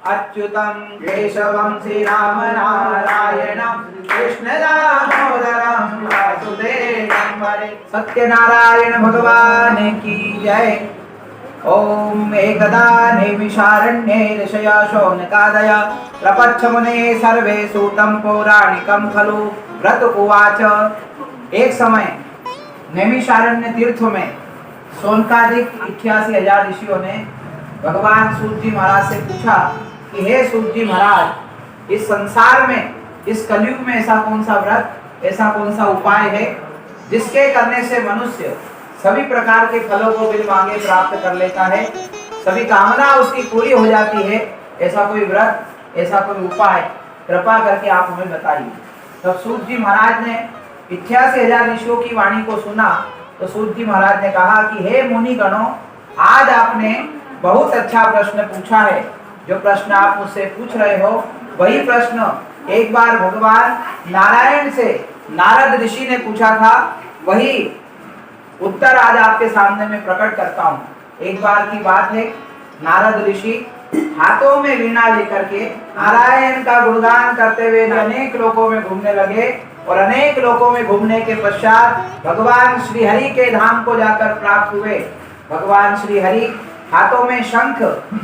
अच्युतं केशवं श्रीराम नारायणं कृष्ण दामोदरं वासुदेवं हरे। सत्यनारायण भगवान की जय। ओम एकदा नैमिषारण्ये ऋषया शौनकादय प्रपच्छ मुने सर्वे सूतं पौराणिकं खलु। व्रत उवाच। एक समय नैमिषारण्य तीर्थ में शौनकादिक 88,000 ऋषियों ने भगवान सूत जी महाराज से पूछा कि हे सूत जी महाराज, इस संसार में, इस कलयुग में ऐसा कौन सा व्रत, ऐसा कौन सा उपाय है जिसके करने से मनुष्य सभी प्रकार के फलों को बिन मांगे प्राप्त कर लेता है, सभी कामना उसकी पूरी हो जाती है। ऐसा कोई व्रत, ऐसा कोई उपाय कृपा करके आप हमें बताइए। तब सूत जी महाराज ने 88,000 ऋषियों की वाणी को सुना तो सूत जी महाराज ने कहा कि हे मुनि गणों, आज आपने बहुत अच्छा प्रश्न पूछा है। जो प्रश्न आप मुझसे पूछ रहे हो वही प्रश्न एक बार भगवान नारायण से नारद ऋषि ने पूछा था, वही उत्तर आज आपके सामने में प्रकट करता हूँ। एक बार की बात है, नारद ऋषि हाथों में वीणा लेकर के नारायण का गुणगान करते हुए अनेक लोकों में घूमने लगे और अनेक लोकों में घूमने के पश्चात भगवान श्री हरि के धाम को जाकर प्राप्त हुए। भगवान श्री हरि हाथों में शंख,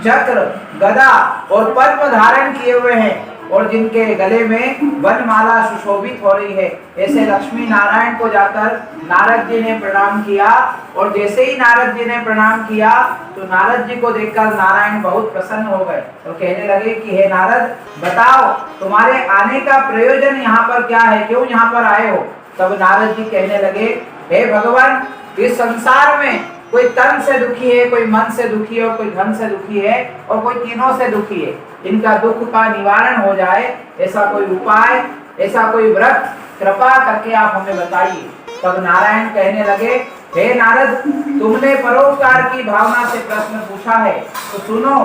चक्र, गदा और पद्म धारण किए हुए हैं और जिनके गले में वनमाला सुशोभित हो रही है। ऐसे लक्ष्मी नारायण को जाकर नारद जी ने प्रणाम किया और जैसे ही नारद जी ने प्रणाम किया तो नारद जी को देखकर नारायण बहुत प्रसन्न हो गए और कहने लगे कि हे नारद, बताओ तुम्हारे आने का प्रयोजन यहाँ पर क्या है, क्यों यहाँ पर आए हो। तब नारद जी कहने लगे, हे भगवान, इस संसार में कोई तन से दुखी है, कोई मन से दुखी है और कोई धन से दुखी है और कोई तीनों से दुखी है। इनका दुख का निवारण हो जाए ऐसा कोई उपाय, ऐसा कोई व्रत कृपा करके आप हमें बताइए। तब नारायण कहने लगे, हे नारद, तुमने परोपकार की भावना से प्रश्न पूछा है तो सुनो,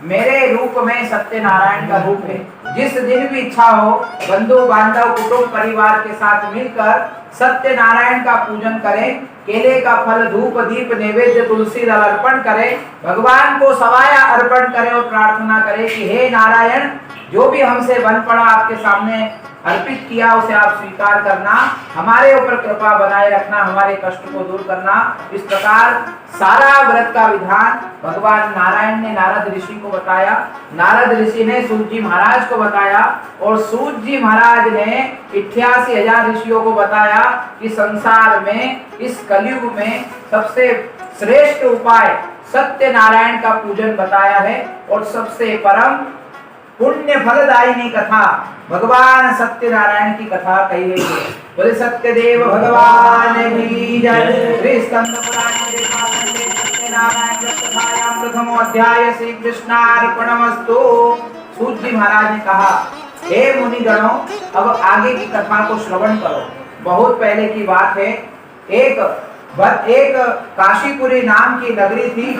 मेरे रूप में सत्यनारायण का रूप है। जिस दिन भी इच्छा हो बंधु बांधव कुटुंब परिवार के साथ मिलकर सत्यनारायण का पूजन करें, केले का फल धूप दीप नैवेद्य तुलसी दल अर्पण करें, भगवान को सवाया अर्पण करें और प्रार्थना करें कि हे नारायण, जो भी हमसे बन पड़ा आपके सामने अर्पित किया उसे आप स्वीकार करना, हमारे ऊपर कृपा बनाए रखना, हमारे कष्ट को दूर करना। इस प्रकार सारा व्रत का विधान भगवान नारायण ने नारद ऋषि को बताया, नारद ऋषि ने सूत जी महाराज को बताया और सूत जी महाराज ने 88,000 ऋषियों को बताया कि संसार में इस कलयुग में सबसे श्रेष्ठ उपाय सत्यनारायण का पूजन बताया है और सबसे परम पुण्य फलदायिनी कथा भगवान सत्यनारायण की कथा कही गई है। बोले सत्यदेव भगवान की जय। श्री स्कंद पुराण सत्यनारायण कथायां प्रथम अध्याय श्री कृष्णार्पणमस्तु। सूत जी महाराज ने कहा, हे मुनि गणों, अब आगे की कथा को श्रवण करो। बहुत पहले की बात है, एक काशीपुरी नाम की नगरी थी।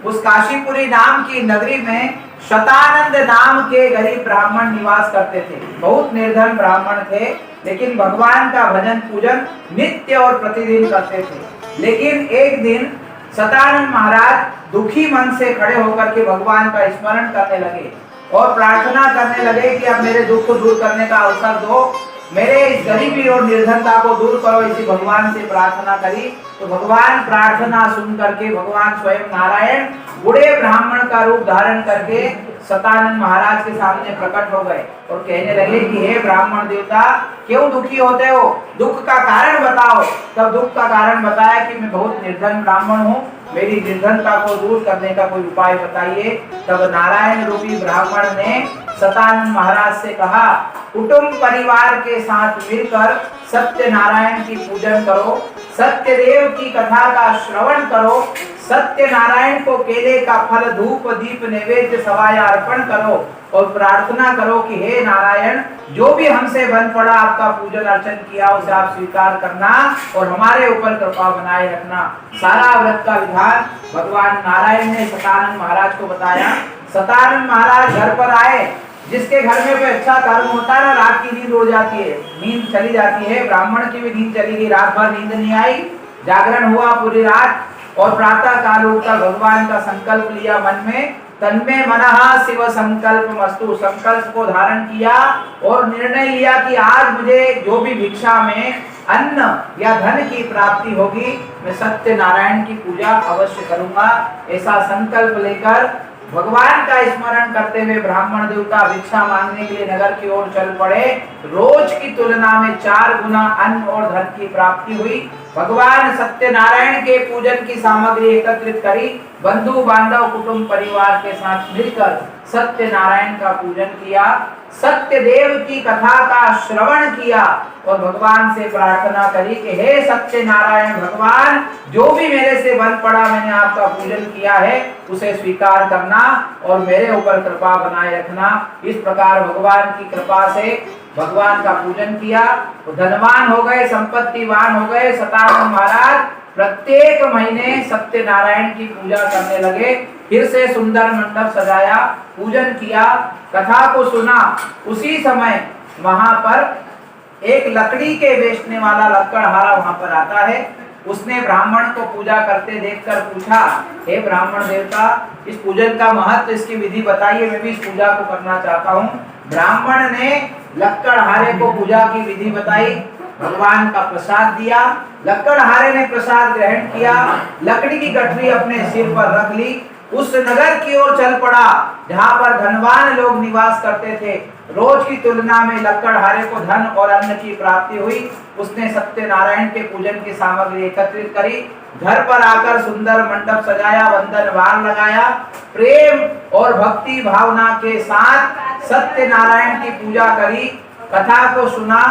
उस काशीपुरी नाम की नगरी में शतानंद नाम के गरीब ब्राह्मण निवास करते थे। बहुत निर्धन ब्राह्मण थे, लेकिन भगवान का भजन पूजन नित्य और प्रतिदिन करते थे। लेकिन एक दिन शतानंद महाराज दुखी मन से खड़े होकर के भगवान का स्मरण करने लगे और प्रार्थना करने लगे कि अब मेरे दुख को दूर करने का अवसर दो, मेरे इस गरीबी और निर्धनता को दूर करो। इसी भगवान से प्रार्थना करी तो भगवान प्रार्थना सुन करके भगवान स्वयं नारायण बूढ़े ब्राह्मण का रूप धारण करके शतानंद महाराज के सामने प्रकट हो गए और कहने लगे कि हे ब्राह्मण देवता, क्यों दुखी होते हो, दुख का कारण बताओ। तब दुख का कारण बताया कि मैं बहुत निर्धन ब्राह्मण हूँ, मेरी निर्धनता को दूर करने का कोई उपाय बताइए। तब नारायण रूपी ब्राह्मण ने शतानंद महाराज से कहा, कुटुंब परिवार के साथ मिलकर सत्यनारायण की पूजन करो, सत्यदेव की कथा का श्रवण करो, सत्यनारायण को केले का फल धूप दीप नैवेद्य सवाया अर्पण करो और प्रार्थना करो कि हे नारायण, जो भी हमसे बन पड़ा आपका पूजन अर्चन किया उसे आप स्वीकार करना और हमारे ऊपर कृपा बनाए रखना। सारा व्रत का विधान भगवान नारायण ने शतानंद महाराज को बताया। शतानंद महाराज घर पर आए। जिसके घर में कोई अच्छा कर्म होता है ना, रात की नींद उड़ जाती है, नींद चली जाती है। ब्राह्मण की भी नींद चली गई, रात भर नींद नहीं आई, जागरण हुआ पूरी रात और प्रातः काल उठकर भगवान का संकल्प लिया मन में तन्मे मनः शिव संकल्पमस्तु, संकल्प को धारण किया और निर्णय लिया कि आज मुझे जो भी भिक्षा में अन्न या धन की प्राप्ति होगी मैं सत्यनारायण की पूजा अवश्य करूंगा। ऐसा संकल्प लेकर भगवान का स्मरण करते हुए ब्राह्मण देवता भिक्षा मांगने के लिए नगर की ओर चल पड़े। रोज की तुलना में 4 गुना अन्न और धन की प्राप्ति हुई। भगवान सत्यनारायण के पूजन की सामग्री एकत्रित करी, बंधु बांधव कुटुंब परिवार के साथ मिलकर सत्यनारायण का पूजन किया, सत्यदेव की कथा का श्रवण किया और भगवान से प्रार्थना करी कि हे सत्यनारायण भगवान, जो भी मेरे से बन पड़ा मैंने आपका पूजन किया है उसे स्वीकार करना और मेरे ऊपर कृपा बनाए रखना। इस प्रकार भगवान की कृपा से भगवान का पूजन किया तो धनवान हो गए, संपत्तिवान हो गए। सतानंद महाराज प्रत्येक महीने सत्यनारायण की पूजा करने लगे। फिर से सुंदर मंडप सजाया, पूजन किया, कथा को सुना। उसी समय वहां पर एक लकड़ी के बेचने वाला लक्कड़हारा वहां पर आता है। उसने ब्राह्मण को पूजा करते देखकर पूछा, हे ब्राह्मण देवता, इस पूजन का महत्व, इसकी विधि बताइए, मैं भी इस पूजा को करना चाहता हूँ। ब्राह्मण ने लक्कड़हारे को पूजा की विधि बताई, भगवान का प्रसाद दिया। लक्कड़हारे ने प्रसाद ग्रहण किया, लकड़ी की गठरी अपने सिर पर रख ली, उस नगर की ओर चल पड़ा जहां पर धनवान लोग निवास करते थे। रोज की तुलना में लक्कड़हारे को धन और अन्न की प्राप्ति हुई। उसने सत्यनारायण के पूजन की सामग्री एकत्रित करी, घर पर आकर सुंदर मंडप सजाया, वंदनवार लगाया, प्रेम और भक्ति भावना के साथ सत्यनारायण की पूजा करी, कथा को सुना,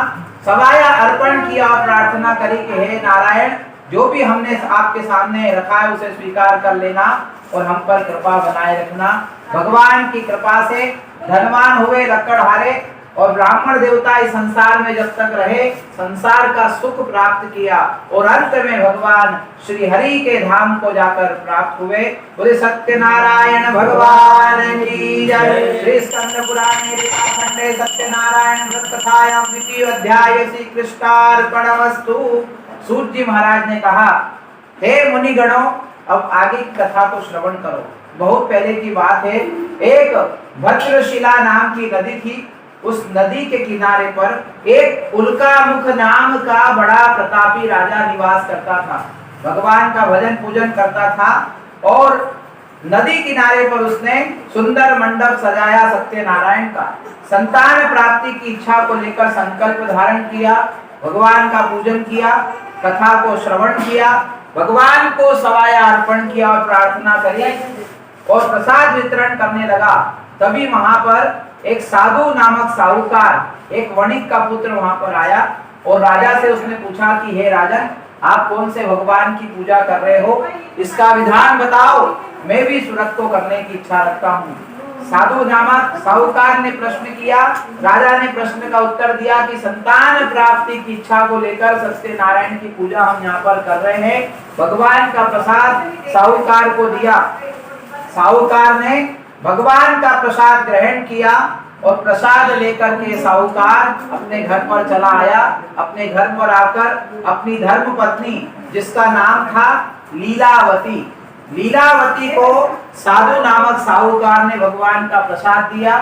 सवाया अर्पण किया और प्रार्थना करी कि हे नारायण, जो भी हमने आपके सामने रखा है उसे स्वीकार कर लेना और हम पर कृपा बनाए रखना। भगवान की कृपा से धनवान हुए लक्कड़हारे और ब्राह्मण देवता इस संसार में जब तक रहे संसार का सुख प्राप्त किया और अंत में भगवान श्री हरि के धाम को जाकर प्राप्त हुए। बोले सत्यनारायण भगवान की जय। श्री स्कंद पुराणे लीलाखंडे सत्यनारायण व्रत कथायां द्वितीय अध्याय श्री कृष्णार्पणमस्तु। सूत जी महाराज ने कहा, हे मुनिगणों, अब आगे की कथा को श्रवण करो। बहुत पहले की बात है, एक भद्रशिला नाम की नदी थी। उस नदी के किनारे पर एक उल्कामुख नाम का बड़ा प्रतापी राजा निवास करता था। भगवान का भजन पूजन करता था और नदी किनारे पर उसने सुंदर मंडप सजाया सत्यनारायण का। संतान प्राप्ति की इच्छा को लेकर संकल्प धारण किया, भगवान का पूजन किया, कथा को श्रवण किया, भगवान को सवाया अर्पण किया और प्रार्थना करी और प्रसाद वितरण करने लगा। तभी वहां पर एक साधु नामक साहूकार, एक वणिक का पुत्र वहां पर आया और राजा से उसने पूछा कि हे राजन, आप कौन से भगवान की पूजा कर रहे हो, इसका विधान बताओ, मैं भी इस व्रत को करने की इच्छा रखता हूँ। साधु नामक साहूकार ने प्रश्न किया। राजा ने प्रश्न का उत्तर दिया कि संतान प्राप्ति की इच्छा को लेकर सत्यनारायण की पूजा हम यहाँ पर कर रहे हैं। भगवान का प्रसाद साहूकार को दिया। साहूकार ने भगवान का प्रसाद ग्रहण किया और प्रसाद लेकर के साहूकार अपने घर पर चला आया। अपने घर पर आकर अपनी धर्म पत्नी, जिसका नाम था लीलावती, लीलावती को साधु नामक साहूकार ने भगवान का प्रसाद दिया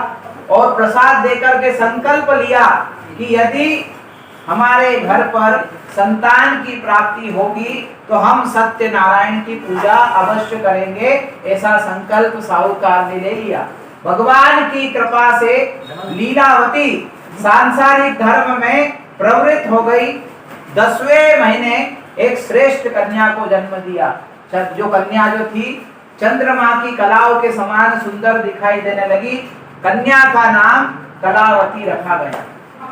और प्रसाद देकर के संकल्प लिया कि यदि हमारे घर पर संतान की प्राप्ति होगी तो हम सत्यनारायण की पूजा अवश्य करेंगे। ऐसा संकल्प साहूकार ने ले लिया। भगवान की कृपा से लीलावती सांसारिक धर्म में प्रवृत्त हो गई। 10वें महीने एक श्रेष्ठ कन्या को जन्म दिया। जो कन्या जो थी चंद्रमा की कलाओं के समान सुंदर दिखाई देने लगी। कन्या का नाम कलावती रखा गया।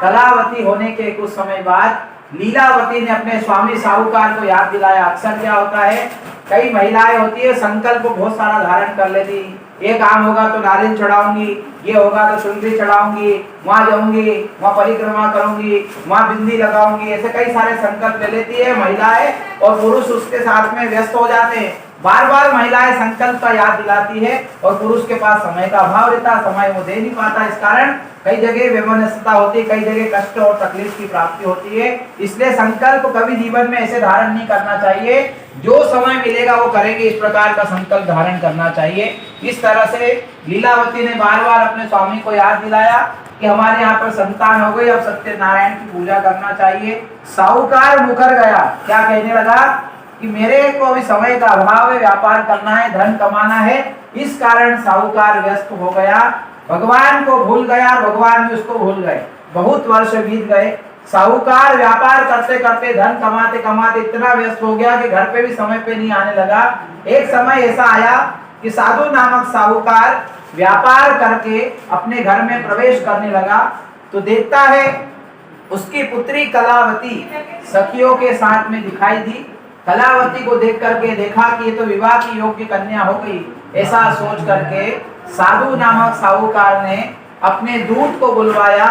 कलावती होने के कुछ समय बाद लीलावती ने अपने स्वामी साहूकार को याद दिलाया। अक्सर क्या होता है, कई महिलाएं होती है संकल्प बहुत सारा धारण कर लेती, ये काम होगा तो नारियल चढ़ाऊंगी, ये होगा तो चुनरी चढ़ाऊंगी, वहां जाऊंगी, वहां परिक्रमा करूंगी, वहां बिंदी लगाऊंगी, ऐसे कई सारे संकल्प ले लेती है महिलाएं और पुरुष उसके साथ में व्यस्त हो जाते हैं। बार बार महिलाएं संकल्प का याद दिलाती है और पुरुष के पास समय का अभाव रहता, समय वो दे नहीं पाता। इस कारण कई जगह वैमनस्यता होती है, कई जगह कष्ट और तकलीफ की प्राप्ति होती है। इसलिए संकल्प कभी जीवन में ऐसे धारण नहीं करना चाहिए, जो समय मिलेगा वो करेंगे, इस प्रकार का संकल्प धारण करना चाहिए। इस तरह से लीलावती ने बार बार अपने स्वामी को याद दिलाया कि हमारे यहाँ पर संतान हो गई, अब सत्यनारायण की पूजा करना चाहिए। साहूकार मुकर गया, क्या कहने लगा कि मेरे को अभी समय का अभाव है, व्यापार करना है, धन कमाना है। इस कारण साहूकार व्यस्त हो गया, भगवान को भूल गया, भगवान भी उसको भूल गए। बहुत वर्ष बीत गए, साहूकार व्यापार करते करते, धन कमाते कमाते इतना व्यस्त हो गया कि घर पे भी समय पे नहीं आने लगा। एक समय ऐसा आया कि साधु नामक साहूकार व्यापार करके अपने घर में प्रवेश करने लगा, तो देखता है उसकी पुत्री कलावती सखियों के साथ में दिखाई दी। कलावती को देख करके देखा कि ये तो विवाह की योग्य कन्या हो गई। ऐसा सोच करके साधु नामक साहूकार ने अपने दूत को बुलवाया।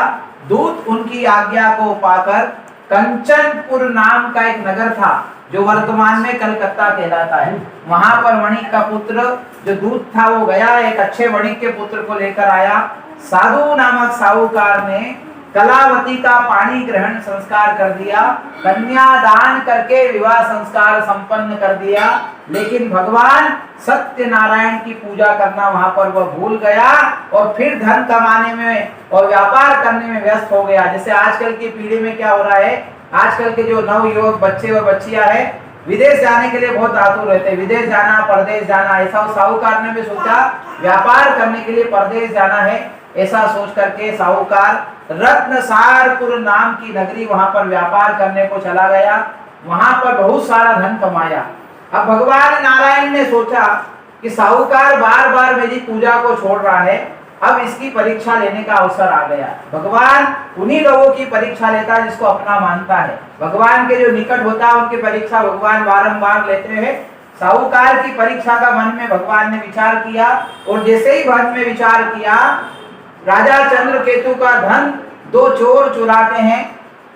दूत उनकी आज्ञा को पाकर कंचनपुर नाम का एक नगर था, जो वर्तमान में कलकत्ता कहलाता है, वहां पर वणिक का पुत्र जो दूत था वो गया, एक अच्छे वणिक के पुत्र को लेकर आया। साधु नामक साहूकार ने कलावती का पाणी ग्रहण संस्कार कर दिया, कन्यादान करके विवाह संस्कार संपन्न कर दिया। लेकिन भगवान सत्यनारायण की पूजा करना वहां पर वह भूल गया और फिर धन कमाने में और व्यापार करने में व्यस्त हो गया। जैसे आजकल की पीढ़ी में क्या हो रहा है, आजकल के जो नवयुवक बच्चे और बच्चियां हैं, विदेश जाने के लिए बहुत आतुर रहते हैं, विदेश जाना, परदेश जाना। ऐसा साहूकार ने भी सोचा व्यापार करने के लिए परदेश जाना है। ऐसा सोच करके साहूकार रत्नसारपुर नाम की नगरी, वहां पर व्यापार करने को चला गया, वहां पर बहुत सारा धन कमाया। अब भगवान नारायण ने सोचा कि साहूकार बार बार मेरी पूजा को छोड़ रहा है, अब इसकी परीक्षा लेने का अवसर आ गया। भगवान उन्हीं लोगों की परीक्षा लेता है जिसको अपना मानता है। भगवान के जो निकट होता है उनकी परीक्षा भगवान बारंबार लेते हैं। साहूकार की परीक्षा का मन में भगवान ने विचार किया, और जैसे ही मन में विचार किया, राजा चंद्रकेतु का धन दो चोर चुराते हैं,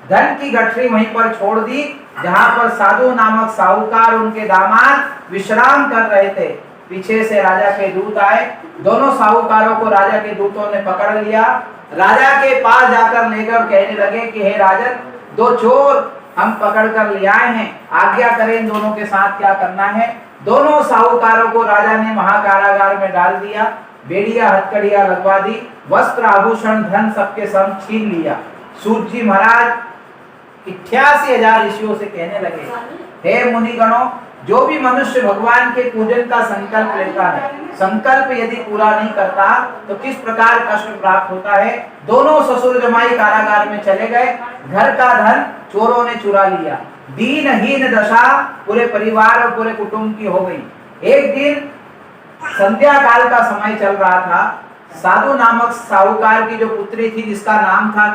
धन की गठरी वहीं पर छोड़ दी जहां पर साधु नामक साहूकार उनके दामाद विश्राम कर रहे थे। पीछे से राजा के दूत आए, दोनों साहूकारों को राजा के दूतों ने पकड़ लिया, राजा के पास जाकर लेकर कहने लगे कि हे राजन, दो चोर हम पकड़ कर ले आए हैं, आज्ञा करें इन दोनों के साथ क्या करना है। दोनों साहूकारों को राजा ने महाकारागार में डाल दिया, बेड़िया हथकड़ियां लगवा दी, वस्त्र आभूषण धन सबके संग छीन लिया। सूत जी महाराज 88,000 ऋषियों से कहने लगे, हे मुनिगणों, जो भी मनुष्य भगवान के पूजन का संकल्प लेता है, संकल्प यदि पूरा नहीं करता तो किस प्रकार कष्ट प्राप्त होता है। दोनों ससुर जमाई कारागार में चले गए, घर का धन चोरों ने चुरा लिया, दीनहीन दशा पूरे परिवार और पूरे कुटुंब की हो गई। एक दिन संध्या काल का समय चल रहा था, साधु नामक साहूकार की जो पुत्री थी जिसका नाम था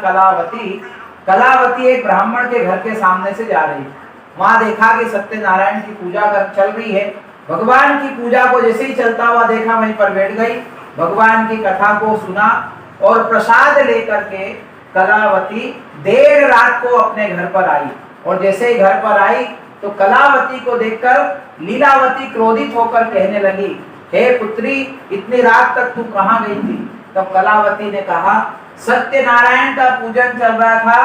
कलावती एक ब्राह्मण के घर के सामने से जा रही। वहां देखा कि सत्यनारायण की पूजा कर चल रही है। भगवान की पूजा को जैसे ही चलता हुआ देखा, वहीं पर बैठ गई, भगवान की कथा को सुना और प्रसाद लेकर के कलावती देर रात को अपने घर पर आई। और जैसे ही घर पर आई तो कलावती को देखकर लीलावती क्रोधित होकर कहने लगी, हे पुत्री, इतनी रात तक तू कहाँ गई थी। तब कलावती ने कहा, सत्यनारायण का पूजन चल रहा था,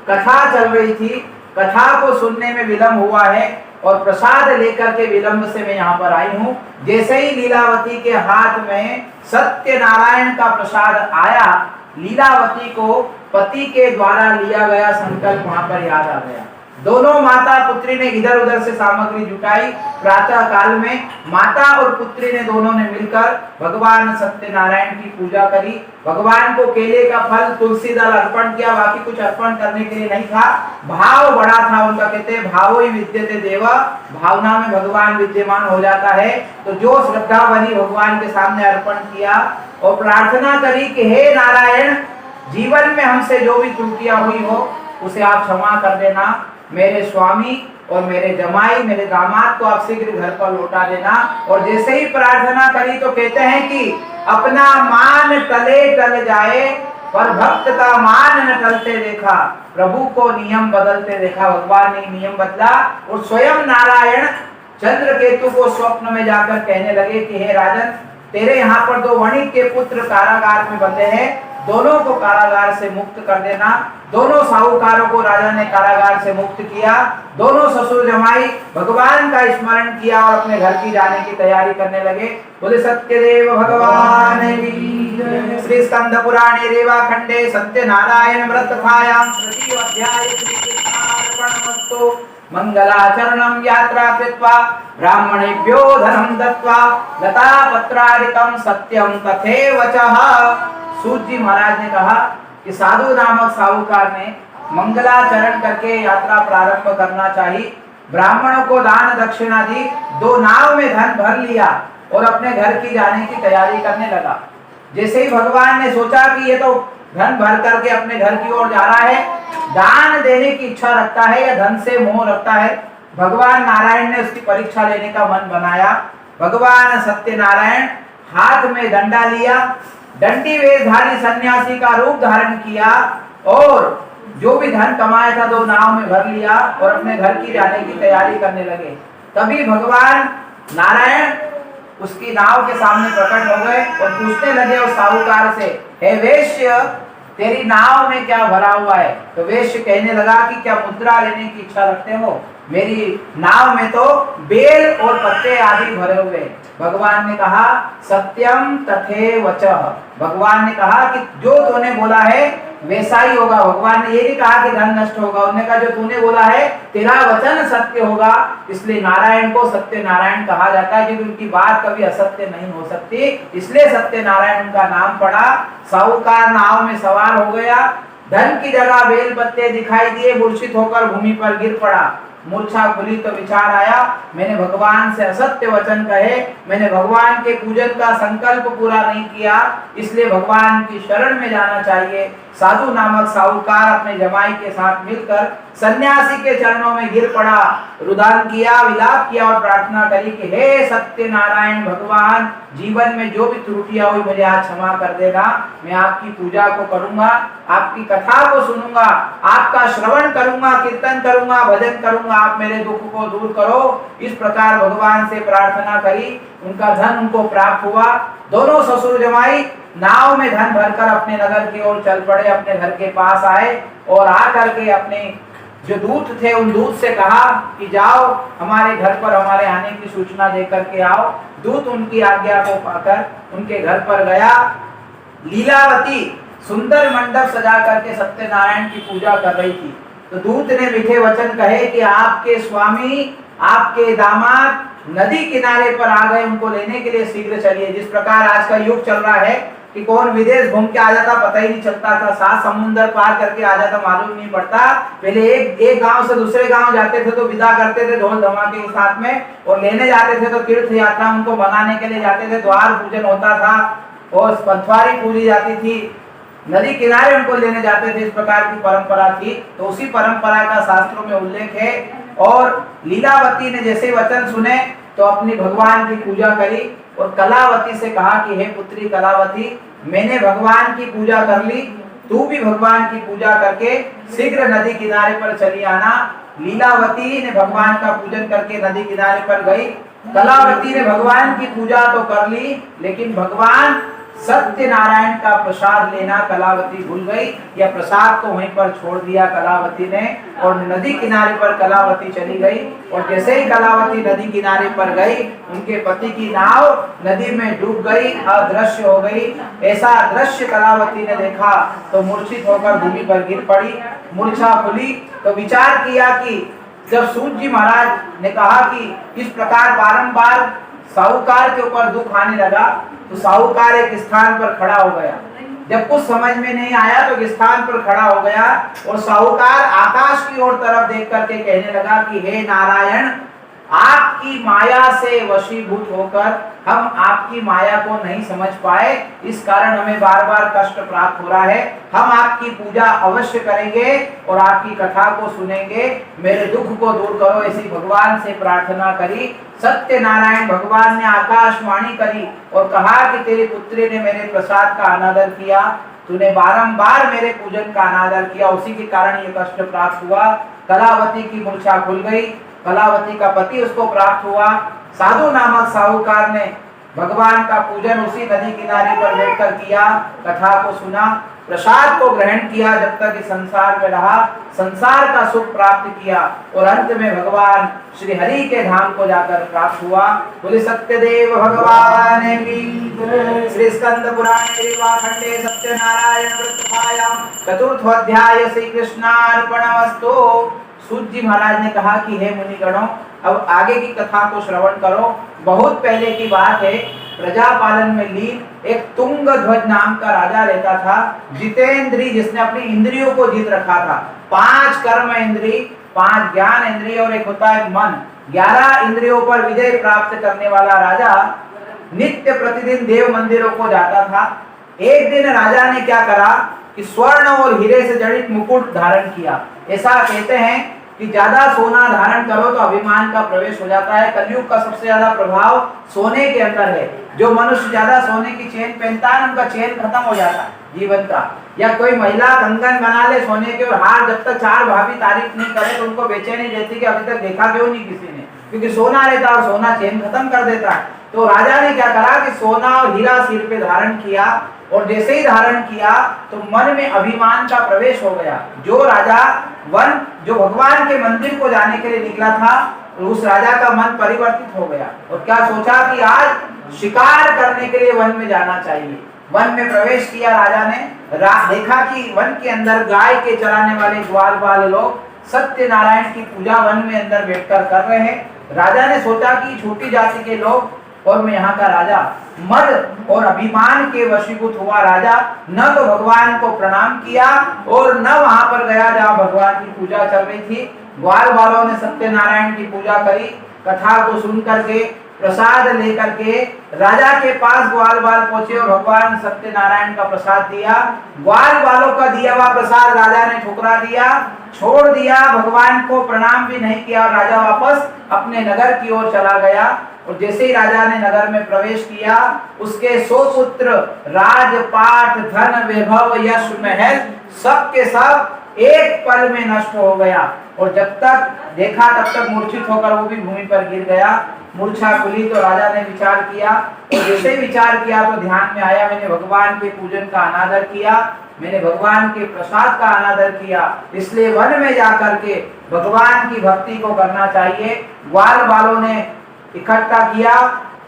कथा चल रही थी, कथा को सुनने में विलंब हुआ है और प्रसाद लेकर के विलंब से मैं यहाँ पर आई हूँ। जैसे ही लीलावती के हाथ में सत्यनारायण का प्रसाद आया, लीलावती को पति के द्वारा लिया गया संकल्प वहां पर याद आ गया। दोनों माता पुत्री ने इधर उधर से सामग्री जुटाई। प्रातः काल में माता और पुत्री ने दोनों ने मिलकर भगवान सत्यनारायण की पूजा करी। भगवान को केले का फल, तुलसी दल अर्पण किया, बाकी कुछ अर्पण करने के लिए नहीं था। भाव बड़ा था उनका, कहते भावो ही विद्यते देव, भावना में भगवान विद्यमान हो जाता है। तो जो श्रद्धा बनी भगवान के सामने अर्पण किया और प्रार्थना करी कि हे नारायण, जीवन में हमसे जो भी त्रुटियां हुई हो उसे आप क्षमा कर देना। मेरे स्वामी और मेरे जमाई, मेरे दामाद को आप शीघ्र घर पर लौटा देना। और जैसे ही प्रार्थना करी तो कहते हैं कि अपना मान टले टल जाए, पर भक्त का मान न टलते देखा, प्रभु को नियम बदलते देखा। भगवान ने नियम बदला और स्वयं नारायण चंद्रकेतु को स्वप्न में जाकर कहने लगे कि हे राजन, तेरे यहाँ पर दो वणिक के पुत्र कारागार में बंधे हैं, दोनों को कारागार से मुक्त कर देना। दोनों साहूकारों को राजा ने कारागार से मुक्त किया। दोनों ससुर जमाई भगवान का स्मरण किया और अपने घर की जाने की तैयारी करने लगे। बोले सत्यदेव भगवान की जय। श्री स्कंद पुराणे रेवा खंडे सत्यनारायण व्रत कथायां तृतीय अध्याय श्री कृष्णार्पणमस्तु। मंगलाचरणं यात्रा कृत्वा ब्राह्मणेभ्यो धनं दत्त्वा लतापत्रादिकं सत्यं तथैव चः। सूत जी महाराज ने कहा कि साधु नामक साहूकार ने मंगलाचरण करके यात्रा प्रारंभ करना चाहिए। ब्राह्मणों को दान दक्षिणा दी, दो नाव में धन भर लिया और अपने घर की जाने की तैयारी करने लगा। जैसे ही भगवान ने सोचा कि ये तो धन भर करके अपने घर की ओर जा रहा है, दान देने की इच्छा रखता है या धन से मोह रखता है, भगवान नारायण ने उसकी परीक्षा लेने का मन बनाया। भगवान सत्यनारायण हाथ में डंडा लिया, दंडी वेशधारी सन्यासी का रूप धारण किया और जो भी धन कमाया था दो नाव में भर लिया और अपने घर की जाने की तैयारी करने लगे। तभी भगवान नारायण उसकी नाव के सामने प्रकट हो गए और पूछने लगे उस साहूकार से, हे वेश्य, तेरी नाव में क्या भरा हुआ है? तो वेश्य कहने लगा कि क्या मुद्रा लेने की इच्छा रखते हो? मेरी नाव में तो बेल और पत्ते आदि भरे हुए हैं। भगवान ने कहा सत्यम तथैव चः। भगवान ने कहा कि जो तूने बोला है वैसा ही होगा। भगवान ने ये नहीं कहा कि धन नष्ट होगा, उन्होंने कहा जो तूने बोला है तेरा वचन सत्य होगा। इसलिए नारायण को सत्य नारायण कहा जाता है, क्योंकि उनकी बात कभी असत्य नहीं हो सकती, इसलिए सत्य नारायण उनका नाम पड़ा। साहूकार नाव में सवार हो गया, धन की जगह बेल पत्ते दिखाई दिए, मूर्छित होकर भूमि पर गिर पड़ा। मूर्छा खुली तो विचार आया, मैंने भगवान से असत्य वचन कहे, मैंने भगवान के पूजन का संकल्प पूरा नहीं किया, इसलिए भगवान की शरण में जाना चाहिए। साधु नामक साहूकार अपने जमाई के साथ मिलकर सन्यासी के चरणों में गिर पड़ा, रुदन किया, विलाप किया और प्रार्थना करी कि हे सत्यनारायण भगवान, जीवन में जो भी त्रुटियां हुई मुझे आज क्षमा कर देना। मैं आपकी पूजा को करूंगा, आपकी कथा को सुनूंगा, आपका श्रवण करूंगा, कीर्तन करूंगा, भजन करूंगा, आप मेरे दुख को दूर करो। इस प्रकार भगवान से प्रार्थना करी, उनका धन उनको प्राप्त हुआ। दोनों ससुर जमाई नाव में धन भरकर अपने नगर की ओर चल पड़े, अपने घर के पास आए और आकर के अपने जो दूत थे उन दूत से कहा कि जाओ हमारे घर पर हमारे आने की सूचना देकर के आओ। दूत उनकी आज्ञा को पाकर उनके घर पर गया। लीलावती सुंदर मंडप सजा करके सत्यनारायण की पूजा कर रही थी। तो दूत ने मीठे वचन कहे कि आपके स्वामी, आपके दामाद नदी किनारे पर आ गए, उनको लेने के लिए शीघ्र चलिए। जिस प्रकार आज का युग चल रहा है कि कौन विदेश घूम के आ जाता पता ही नहीं चलता था, 7 समुंदर पार करके आ जाता मालूम नहीं पड़ता। पहले एक गांव से दूसरे गांव जाते थे तो विदा करते थे ढोल धमाके के साथ में, और लेने जाते थे तो तीर्थ यात्रा उनको बनाने के लिए जाते थे, द्वार पूजन होता था और पंथवारी पूजी जाती थी, नदी किनारे उनको लेने जाते थे। इस प्रकार की परंपरा थी। तो उसी परंपरा का शास्त्रों में उल्लेख है। और लीलावती ने जैसे वचन सुने तो अपनी भगवान की पूजा करी और कलावती से कहा कि हे पुत्री कलावती, मैंने भगवान की पूजा कर ली, तू भी भगवान की पूजा करके शीघ्र नदी किनारे पर चली आना। लीलावती ने भगवान का पूजन करके नदी किनारे पर गई। कलावती ने भगवान की पूजा तो कर ली, लेकिन भगवान सत्यनारायण का प्रसाद लेना कलावती भूल गई, या प्रसाद को वहीं पर छोड़ दिया कलावती ने, और नदी किनारे पर कलावती चली गई। और जैसे ही कलावती नदी किनारे पर गई, उनके पति की नाव नदी में डूब गई, अदृश्य हो गई। ऐसा दृश्य कलावती ने देखा तो मूर्छित होकर भूमि पर गिर पड़ी। मूर्छा खुली तो विचार किया कि जब सूत जी महाराज ने कहा कि इस प्रकार बारंबार साहूकार के ऊपर दुख आने लगा, तो साहूकार एक स्थान पर खड़ा हो गया। जब कुछ समझ में नहीं आया तो एक स्थान पर खड़ा हो गया और साहूकार आकाश की ओर तरफ देख करके कहने लगा कि हे नारायण, आपकी माया से वशीभूत होकर हम आपकी माया को नहीं समझ पाए, इस कारण हमें बार बार कष्ट प्राप्त हो रहा है। हम आपकी पूजा अवश्य करेंगे और आपकी कथा को सुनेंगे, मेरे दुख को दूर करो, ऐसी भगवान से प्रार्थना करी। सत्यनारायण भगवान ने आकाशवाणी करी और कहा कि तेरी पुत्री ने मेरे प्रसाद का अनादर किया, तूने बारंबार मेरे पूजन का अनादर किया, उसी के कारण ये कष्ट प्राप्त हुआ। कलावती की मूर्छा खुल गई। कलावती का पति उसको प्राप्त हुआ। साधु नामक साहूकार ने भगवान का पूजन उसी नदी किनारे पर बैठकर किया, कथा को सुना, प्रसाद को ग्रहण किया, जब तक इस संसार में रहा, संसार का सुख प्राप्त किया और अंत में भगवान श्री हरि के धाम को जाकर प्राप्त हुआ। बोले सत्यदेव भगवान की जय। श्री स्कंद पुराण खंडे सत्यनारायण वृत्तपायाम चतुर्थोध्याय श्री कृष्णार्पणमस्तु। सूत जी महाराज ने कहा कि हे मुनिगणों, अब आगे की कथा को श्रवण करो। बहुत पहले की बात है, प्रजापालन में लीन एक तुंगध्वज नाम का राजा रहता था, जितेंद्री, जिसने अपनी इंद्रियों को जीत रखा था। 5 कर्म इंद्री, 5 ज्ञान इंद्रिय और एक होता है मन, 11 इंद्रियों पर विजय प्राप्त करने वाला राजा नित्य प्रतिदिन देव मंदिरों को जाता था। एक दिन राजा ने क्या करा कि स्वर्ण और हीरे से जड़ित मुकुट धारण किया। ऐसा कहते हैं कि ज्यादा सोना धारण करो तो अभिमान का प्रवेश हो जाता है। कलयुग का सबसे ज्यादा प्रभाव सोने के अंदर है। जो मनुष्य ज्यादा सोने की चेन पहनता है, उनका चेन खत्म हो जाता है जीवन का। या कोई महिला कंगन बना ले सोने के और हार, जब तक 4 भाभी तारीफ नहीं करे तो उनको बेचैनी रहती कि अभी तक देखा क्यों नहीं किसी ने, क्योंकि सोना रहता है और सोना चेन खत्म कर देता है। तो राजा ने क्या करा कि सोना और हीरा सिर पे धारण किया, और जैसे ही धारण किया तो मन में अभिमान का प्रवेश हो गया। जो राजा जो भगवान के मंदिर को जाने के लिए निकला था, उस राजा का मन परिवर्तित हो गया और क्या सोचा कि आज शिकार करने के लिए वन में जाना चाहिए। वन में प्रवेश किया राजा ने, देखा कि वन के अंदर गाय के चराने वाले ग्वाल बाल लोग सत्यनारायण की पूजा वन में अंदर बैठकर कर रहे हैं। राजा ने सोचा कि छोटी जाति के लोग और मैं यहाँ का राजा, मद और अभिमान के वशीभूत हुआ राजा, न तो भगवान को प्रणाम किया और न वहां पर गया जहाँ भगवान की पूजा चल रही थी। ग्वाल बालों ने सत्यनारायण की पूजा करी, कथा को सुन करके प्रसाद लेकर के राजा के पास ग्वाल बाल पहुंचे और भगवान सत्यनारायण का प्रसाद दिया। ग्वाल बालों का दिया हुआ प्रसाद राजा ने ठुकरा दिया, छोड़ दिया, भगवान को प्रणाम भी नहीं किया और राजा वापस अपने नगर की ओर चला गया। और जैसे ही राजा ने नगर में प्रवेश किया, उसके 100 पुत्र, राजपाट, धन, वैभव, यश, महल सब के सब एक पल में नष्ट हो गया। और जब तक देखा तब तक मूर्छित होकर वो भी भूमि पर गिर गया। मूर्छा खुली तो राजा ने विचार किया, और जैसे ही विचार किया तो ध्यान में आया, मैंने भगवान के पूजन का अनादर किया, मैंने भगवान के प्रसाद का अनादर किया, इसलिए वन में जाकर के भगवान की भक्ति को करना चाहिए। ग्वाल बालों ने इकट्ठा किया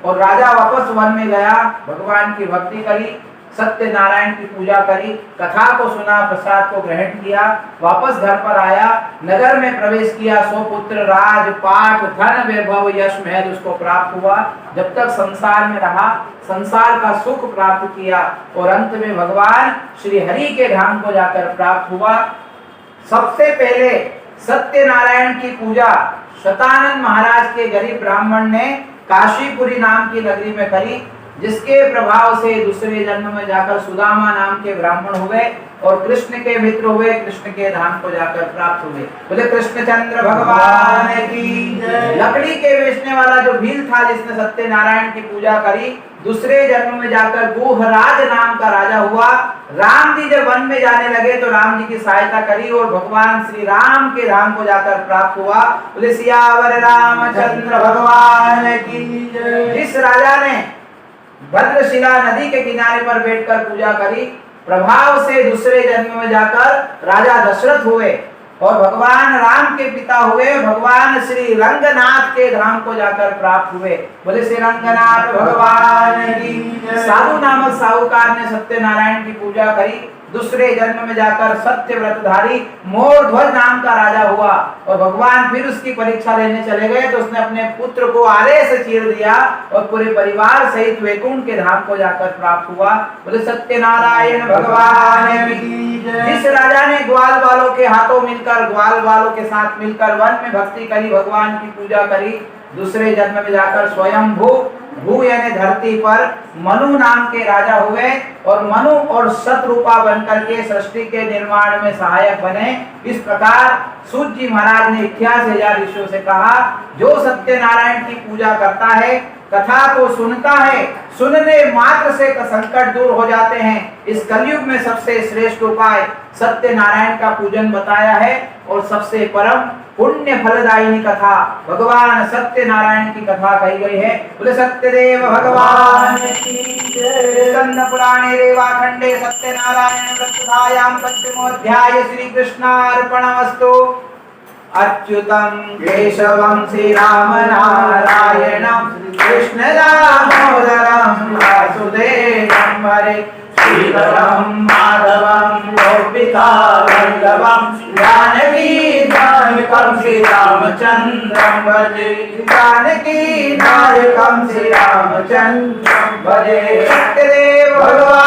और राजा वापस वन में गया, भगवान की भक्ति करी, सत्यनारायण की पूजा करी, कथा को सुना, प्रसाद को ग्रहण किया, वापस घर पर आया, नगर में प्रवेश किया। 100 पुत्र, राजपाट, धन, वैभव, यश, महल उसको प्राप्त हुआ। जब तक संसार में रहा, संसार का सुख प्राप्त किया और अंत में भगवान श्री हरि के धाम को जाकर प्राप्त हुआ। सबसे पहले सत्यनारायण की पूजा शतानंद महाराज के गरीब ब्राह्मण ने काशीपुरी नाम की नगरी में करी, जिसके प्रभाव से दूसरे जन्म में जाकर सुदामा नाम के ब्राह्मण हुए और कृष्ण के मित्र हुए, कृष्ण के धाम को जाकर प्राप्त हुए। बोले कृष्णचंद्र भगवान की जय। लकड़ी के बेचने वाला जो भील था, जिसने सत्यनारायण की पूजा करी, दूसरे जन्म में जाकर गुहराज नाम का राजा हुआ। राम जी जब वन में जाने लगे तो राम जी की सहायता करी और भगवान श्री राम के धाम को जाकर प्राप्त हुआ। बोले सियावर रामचंद्र भगवान की जय। जिस राजा ने भद्रशिला नदी के किनारे पर बैठकर पूजा करी, प्रभाव से दूसरे जन्म में जाकर राजा दशरथ हुए और भगवान राम के पिता हुए, भगवान श्री रंगनाथ के धाम को जाकर प्राप्त हुए। बोले श्री रंगनाथ भगवान की। साधु नामक साहूकार ने सत्यनारायण की पूजा करी, दूसरे जन्म में जाकर सत्यव्रतधारी मोरध्वज नाम का राजा हुआ और भगवान फिर उसकी परीक्षा लेने चले गए तो उसने अपने पुत्र को आरे से चीर दिया और पूरे परिवार सहित वैकुंठ के धाम को जाकर प्राप्त हुआ। बोले सत्यनारायण भगवान की। जिस राजा ने ग्वाल बालों के हाथों मिलकर, ग्वाल बालों के साथ मिलकर वन में भक्ति करी, भगवान की पूजा करी, दूसरे जन्म में जाकर स्वयं भू यानी धरती पर मनु नाम के राजा हुए और मनु और शतरूपा बनकर के सृष्टि के निर्माण में सहायक बने। इस प्रकार सूत जी महाराज ने 88,000 ऋषियों से कहा, जो सत्यनारायण की पूजा करता है, कथा को सुनता है, सुनने मात्र से संकट दूर हो जाते हैं। इस कलयुग में सबसे श्रेष्ठ उपाय सत्यनारायण का पूजन बताया है और सबसे परम पुण्य फलदायिनी कथा भगवान सत्यनारायण की कथा कही गई है। बोले सत्यदेव भगवान की जय। स्कंद पुराणे रेवाखंडे सत्यनारायण व्रतकथायां पंचमोऽध्याय श्री कृष्णार्पणमस्तु। अच्युतं केशवं श्रीराम नारायणं कृष्ण दामोदरं वासुदेवं हरे श्रीधरं माधवं गोपिका वल्लभं जानकी नायकं श्रीरामचन्द्रं भजे जानकी नायकं श्रीरामचन्द्रं भजे। सत्यदेव भगवान